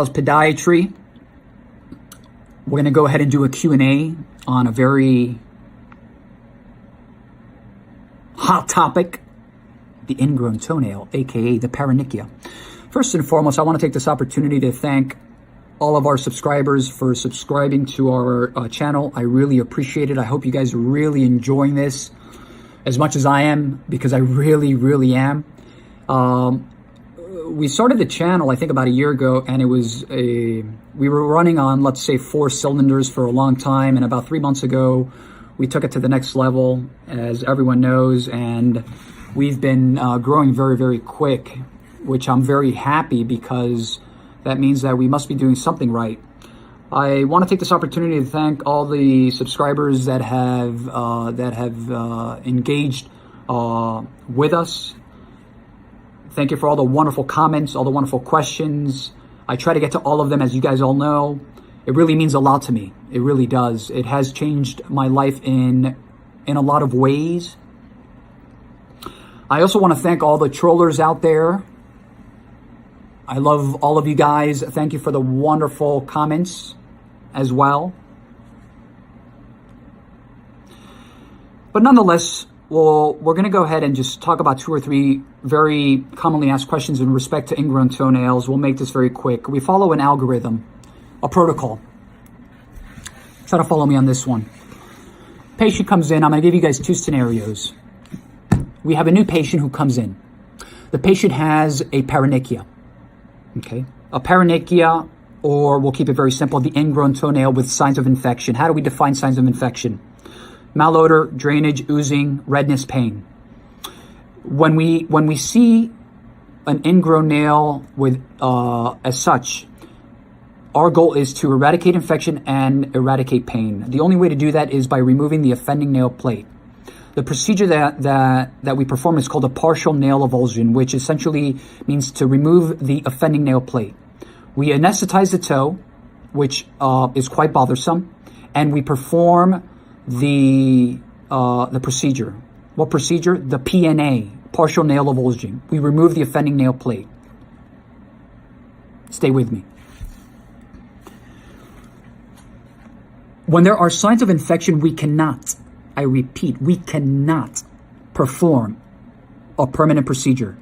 Podiatry. We're going to go ahead and do a Q&A on a very hot topic, the ingrown toenail, aka the paronychia. First and foremost, I want to take this opportunity to thank all of our subscribers for subscribing to our channel. I really appreciate it. I hope you guys are really enjoying this as much as I am, because I really am. We started the channel, I think, about a year ago, and we were running on, let's say, 4 cylinders for a long time. And about 3 months ago, we took it to the next level, as everyone knows, and we've been growing very quick, which I'm very happy, because that means that we must be doing something right. I want to take this opportunity to thank all the subscribers that have engaged with us. Thank you for all the wonderful comments, all the wonderful questions. I try to get to all of them, as you guys all know. It really means a lot to me. It really does. It has changed my life in a lot of ways. I also want to thank all the trollers out there. I love all of you guys. Thank you for the wonderful comments as well. But nonetheless, we're going to go ahead and just talk about 2 or 3 very commonly asked questions in respect to ingrown toenails. We'll make this very quick. We follow an algorithm, a protocol. Try to follow me on this one. Patient comes in. I'm going to give you guys 2 scenarios. We have a new patient who comes in. The patient has a paronychia. Okay, a paronychia, or we'll keep it very simple, the ingrown toenail with signs of infection. How do we define signs of infection? Malodor, drainage, oozing, redness, pain. When we see an ingrown nail with as such, our goal is to eradicate infection and eradicate pain. The only way to do that is by removing the offending nail plate. The procedure that we perform is called a partial nail avulsion, which essentially means to remove the offending nail plate. We anesthetize the toe, which is quite bothersome, and we perform the procedure. What procedure? The PNA, partial nail avulsion. We remove the offending nail plate. Stay with me. When there are signs of infection, we cannot, I repeat, we cannot perform a permanent procedure.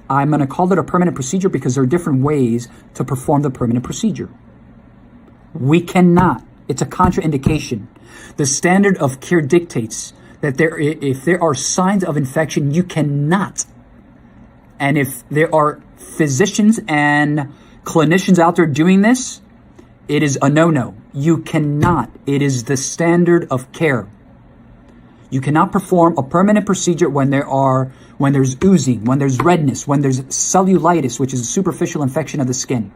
I'm going to call it a permanent procedure because there are different ways to perform the permanent procedure. We cannot. It's a contraindication. The standard of care dictates that if there are signs of infection, you cannot. And if there are physicians and clinicians out there doing this, it is a no-no. You cannot. It is the standard of care. You cannot perform a permanent procedure when there's oozing, when there's redness, when there's cellulitis, which is a superficial infection of the skin.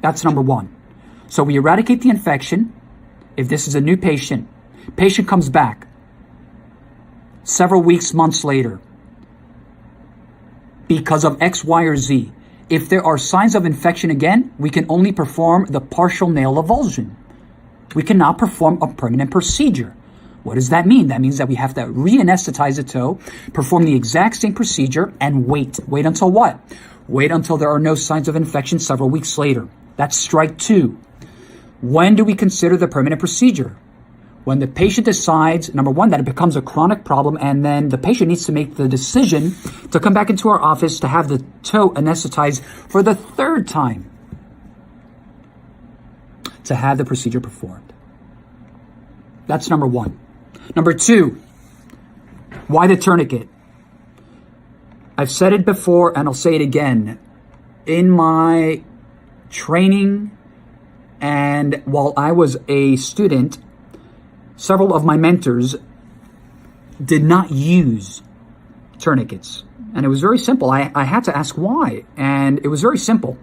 That's number 1. So we eradicate the infection. If this is a new patient comes back several weeks, months later because of X, Y, or Z. If there are signs of infection again, we can only perform the partial nail avulsion. We cannot perform a permanent procedure. What does that mean? That means that we have to re-anesthetize the toe, perform the exact same procedure, and wait. Wait until what? Wait until there are no signs of infection several weeks later. That's strike 2. When do we consider the permanent procedure? When the patient decides, number 1, that it becomes a chronic problem, and then the patient needs to make the decision to come back into our office to have the toe anesthetized for the 3rd time to have the procedure performed. That's number 1. Number 2, why the tourniquet? I've said it before and I'll say it again. In my training and while I was a student, several of my mentors did not use tourniquets. And it was very simple. I had to ask why. And it was very simple.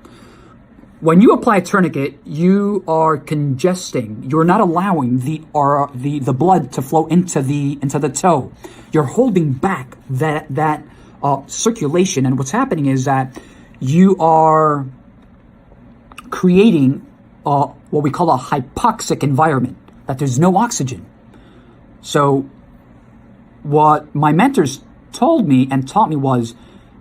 When you apply a tourniquet, you are congesting. You're not allowing the blood to flow into the toe. You're holding back that circulation. And what's happening is that you are creating what we call a hypoxic environment, that there's no oxygen. So what my mentors told me and taught me was,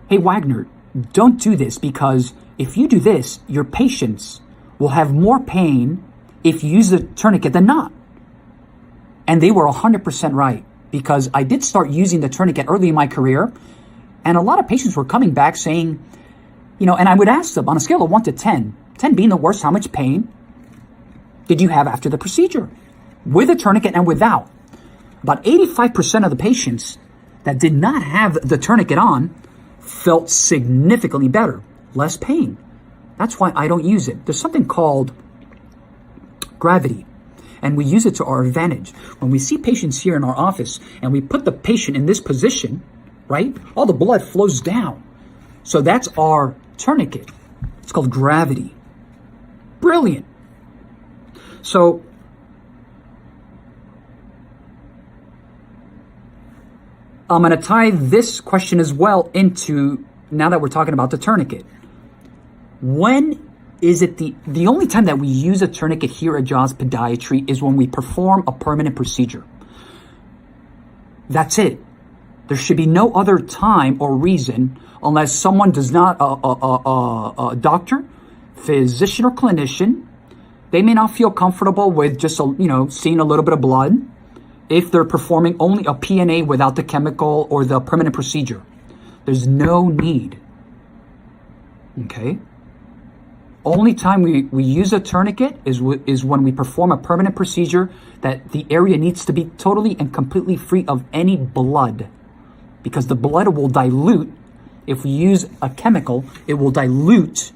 hey, Wagner, don't do this because if you do this, your patients will have more pain if you use the tourniquet than not. And they were 100% right, because I did start using the tourniquet early in my career, and a lot of patients were coming back saying, and I would ask them on a scale of 1 to 10, 10 being the worst, how much pain did you have after the procedure? With a tourniquet and without. About 85% of the patients that did not have the tourniquet on felt significantly better, less pain. That's why I don't use it. There's something called gravity, and we use it to our advantage. When we see patients here in our office and we put the patient in this position, right, all the blood flows down. So that's our tourniquet. It's called gravity. Brilliant. So I'm going to tie this question as well into, now that we're talking about the tourniquet. When is it the only time that we use a tourniquet here at Jaws Podiatry is when we perform a permanent procedure. That's it. There should be no other time or reason, unless someone does not, a doctor, physician, or clinician, they may not feel comfortable with just, seeing a little bit of blood if they're performing only a PNA without the chemical or the permanent procedure. There's no need. Okay? Only time we use a tourniquet is when we perform a permanent procedure that the area needs to be totally and completely free of any blood. Because the blood will dilute, if we use a chemical, it will dilute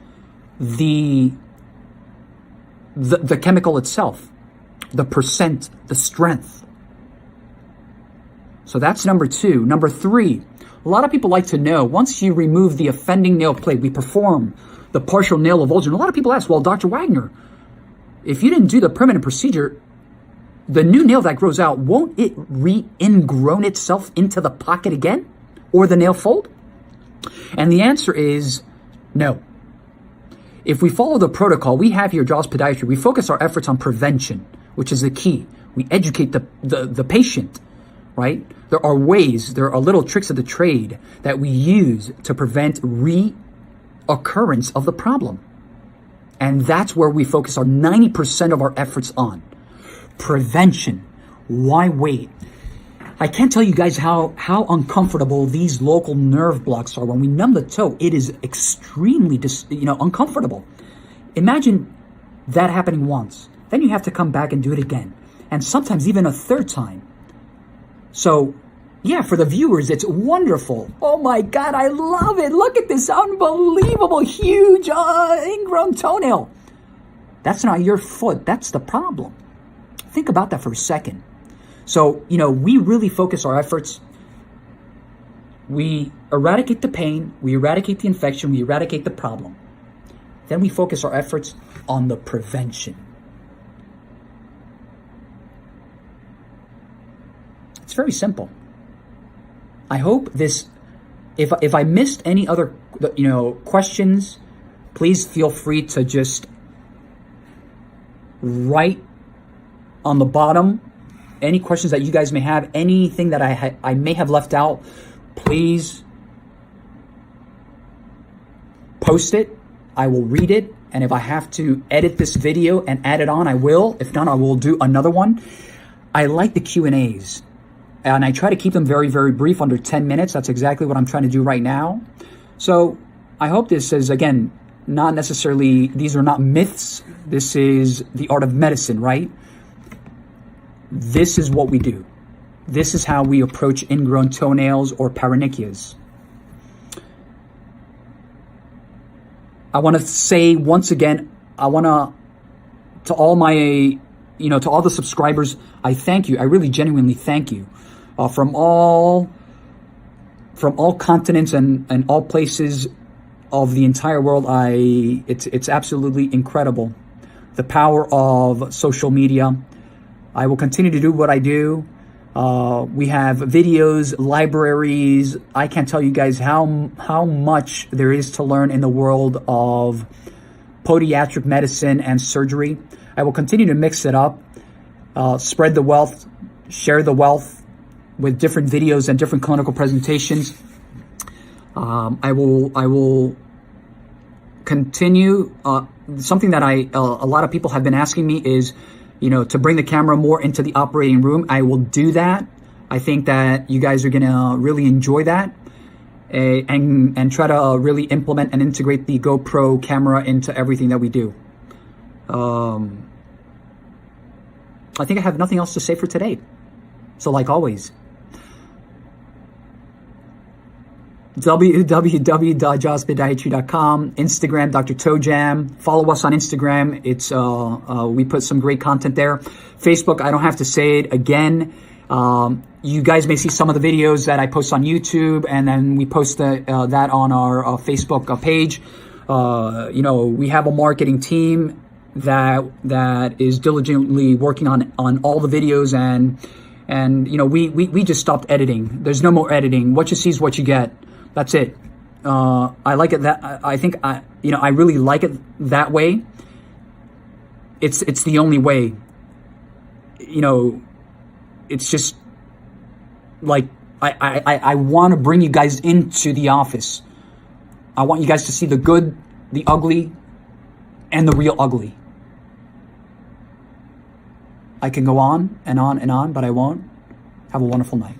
the chemical itself, the percent, the strength. So that's number 2. Number 3, a lot of people like to know, once you remove the offending nail plate, we perform the partial nail avulsion. A lot of people ask, well, Dr. Wagner, if you didn't do the permanent procedure, the new nail that grows out, won't it re-ingrown itself into the pocket again? Or the nail fold? And the answer is no. If we follow the protocol we have here at Jaws Podiatry, we focus our efforts on prevention, which is the key. We educate the patient, right? There are ways, there are little tricks of the trade that we use to prevent reoccurrence of the problem. And that's where we focus our 90% of our efforts on. Prevention. Why wait? I can't tell you guys how uncomfortable these local nerve blocks are. When we numb the toe, it is extremely uncomfortable. Imagine that happening once. Then you have to come back and do it again. And sometimes even a third time. So, yeah, for the viewers, it's wonderful. Oh my God, I love it. Look at this unbelievable, huge, ingrown toenail. That's not your foot. That's the problem. Think about that for a second. So, we really focus our efforts. We eradicate the pain. We eradicate the infection. We eradicate the problem. Then we focus our efforts on the prevention. It's very simple. I hope this, if I missed any other, questions, please feel free to just write on the bottom any questions that you guys may have, anything that I may have left out. Please post it. I will read it. And if I have to edit this video and add it on, I will. If not, I will do another one. I like the Q&As. And I try to keep them very, very brief, under 10 minutes. That's exactly what I'm trying to do right now. So I hope this is, again, not necessarily, these are not myths. This is the art of medicine, right? This is what we do. This is how we approach ingrown toenails or paronychias. I want to say once again, to all my, to all the subscribers, I thank you. I really genuinely thank you. From all continents and all places of the entire world, it's absolutely incredible. The power of social media. I will continue to do what I do. We have videos, libraries. I can't tell you guys how much there is to learn in the world of podiatric medicine and surgery. I will continue to mix it up, spread the wealth, share the wealth with different videos and different clinical presentations. I will continue. Something that a lot of people have been asking me is, to bring the camera more into the operating room. I will do that. I think that you guys are gonna really enjoy that, and try to really implement and integrate the GoPro camera into everything that we do. I think I have nothing else to say for today. So like always, www.jospodietry.com, Instagram, Dr. Toe Jam. Follow us on Instagram. It's we put some great content there. Facebook, I don't have to say it again. You guys may see some of the videos that I post on YouTube, and then we post that on our Facebook page. We have a marketing team that is diligently working on all the videos, and we just stopped editing. There's no more editing. What you see is what you get. That's it. I like it that I think I really like it that way. It's the only way. It's just like I want to bring you guys into the office. I want you guys to see the good, the ugly, and the real ugly. I can go on and on and on, but I won't. Have a wonderful night.